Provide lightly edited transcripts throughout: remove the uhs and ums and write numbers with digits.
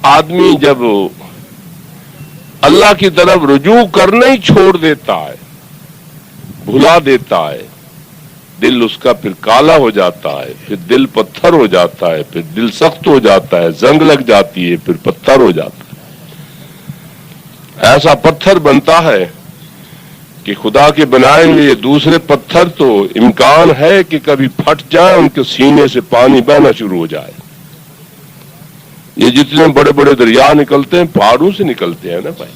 آدمی جب اللہ کی طرف رجوع کرنا ہی چھوڑ دیتا ہے، بھلا دیتا ہے، دل اس کا پھر کالا ہو جاتا ہے، پھر دل پتھر ہو جاتا ہے، پھر دل سخت ہو جاتا ہے، زنگ لگ جاتی ہے، پھر پتھر ہو جاتا ہے، ایسا پتھر بنتا ہے کہ خدا کے بنائے ہوئے دوسرے پتھر تو امکان ہے کہ کبھی پھٹ جائیں، ان کے سینے سے پانی بہنا شروع ہو جائے۔ یہ جتنے بڑے بڑے دریا نکلتے ہیں پہاڑوں سے نکلتے ہیں نا بھائی،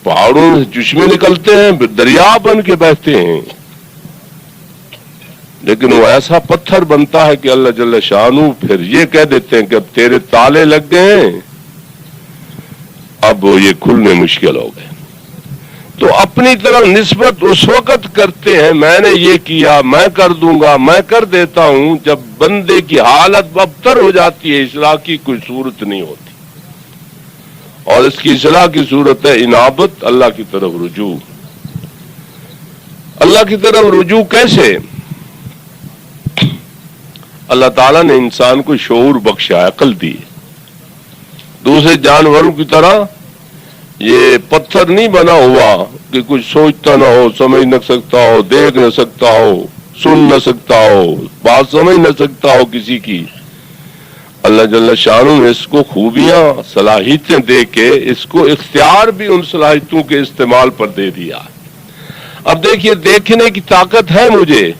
پہاڑوں سے چشمے نکلتے ہیں، دریا بن کے بہتے ہیں، لیکن وہ ایسا پتھر بنتا ہے کہ اللہ جل شانہ پھر یہ کہہ دیتے ہیں کہ اب تیرے تالے لگ گئے ہیں، اب یہ کھلنے مشکل ہو گئے۔ تو اپنی طرف نسبت اس وقت کرتے ہیں میں نے یہ کیا، میں کر دوں گا، میں کر دیتا ہوں، جب بندے کی حالت ابتر ہو جاتی ہے، اصلاح کی کوئی صورت نہیں ہوتی، اور اس کی اصلاح کی صورت ہے انابت، اللہ کی طرف رجوع۔ اللہ کی طرف رجوع کیسے؟ اللہ تعالیٰ نے انسان کو شعور بخشا، عقل دی، دوسرے جانوروں کی طرح یہ پتھر نہیں بنا ہوا کہ کچھ سوچتا نہ ہو، سمجھ نہ سکتا ہو، دیکھ نہ سکتا ہو، سن نہ سکتا ہو، بات سمجھ نہ سکتا ہو کسی کی۔ اللہ جل شانہ نے اس کو خوبیاں، صلاحیتیں دے کے اس کو اختیار بھی ان صلاحیتوں کے استعمال پر دے دیا۔ اب دیکھیے، دیکھنے کی طاقت ہے مجھے،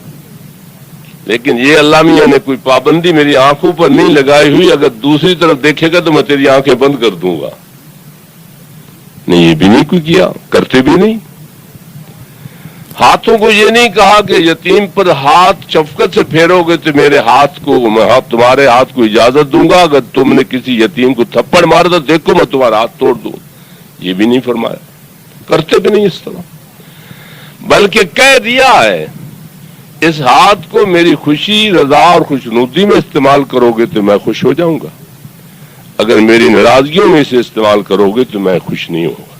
لیکن یہ اللہ میاں نے کوئی پابندی میری آنکھوں پر نہیں لگائی ہوئی، اگر دوسری طرف دیکھے گا تو میں تیری آنکھیں بند کر دوں گا۔ نہیں، یہ بھی نہیں کوئی کیا، کرتے بھی نہیں۔ ہاتھوں کو یہ نہیں کہا کہ یتیم پر ہاتھ شفقت سے پھیرو گے تو میرے ہاتھ کو، میں تمہارے ہاتھ کو اجازت دوں گا، اگر تم نے کسی یتیم کو تھپڑ مارا تو دیکھو میں تمہارا ہاتھ توڑ دوں، یہ بھی نہیں فرمایا، کرتے بھی نہیں اس طرح، بلکہ کہہ دیا ہے اس ہاتھ کو میری خوشی، رضا اور خوشنودی میں استعمال کرو گے تو میں خوش ہو جاؤں گا، اگر میری ناراضگیوں میں اسے استعمال کرو گے تو میں خوش نہیں ہوں گا۔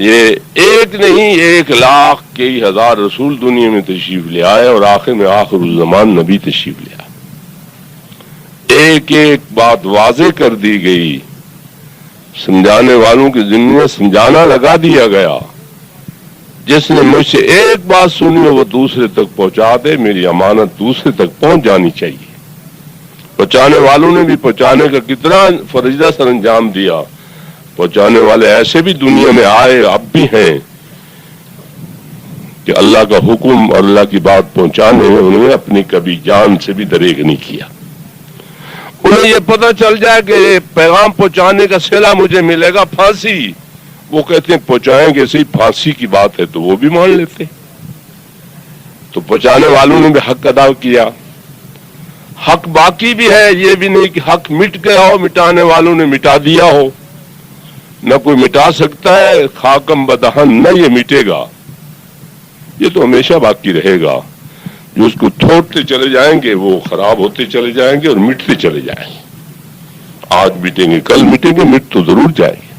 یہ ایک نہیں، 1,00,000 کئی ہزار رسول دنیا میں تشریف لے آئے، اور آخر میں آخر الزمان نبی تشریف لے آئے، ایک ایک بات واضح کر دی گئی، سمجھانے والوں کے ذمے میں سمجھانا لگا دیا گیا، جس نے مجھ سے ایک بات سنی وہ دوسرے تک پہنچا دے، میری امانت دوسرے تک پہنچ جانی چاہیے۔ پہنچانے والوں نے بھی پہنچانے کا کتنا فرضیہ سر انجام دیا، پہنچانے والے ایسے بھی دنیا میں آئے، اب بھی ہیں، کہ اللہ کا حکم اور اللہ کی بات پہنچانے میں انہوں نے اپنی کبھی جان سے بھی دریغ نہیں کیا۔ انہیں یہ پتہ چل جائے کہ پیغام پہنچانے کا صلہ مجھے ملے گا پھانسی، وہ کہتے ہیں پہنچائیں گے، صحیح پھانسی کی بات ہے تو وہ بھی مان لیتے۔ تو پہنچانے والوں نے بھی حق ادا کیا، حق باقی بھی ہے، یہ بھی نہیں کہ حق مٹ گیا ہو، مٹانے والوں نے مٹا دیا ہو، نہ کوئی مٹا سکتا ہے، خاکم بدہن، نہ یہ مٹے گا، یہ تو ہمیشہ باقی رہے گا، جو اس کو تھوڑتے چلے جائیں گے وہ خراب ہوتے چلے جائیں گے اور مٹتے چلے جائیں گے، آج مٹیں گے کل مٹیں گے، مٹ تو ضرور جائیں گے۔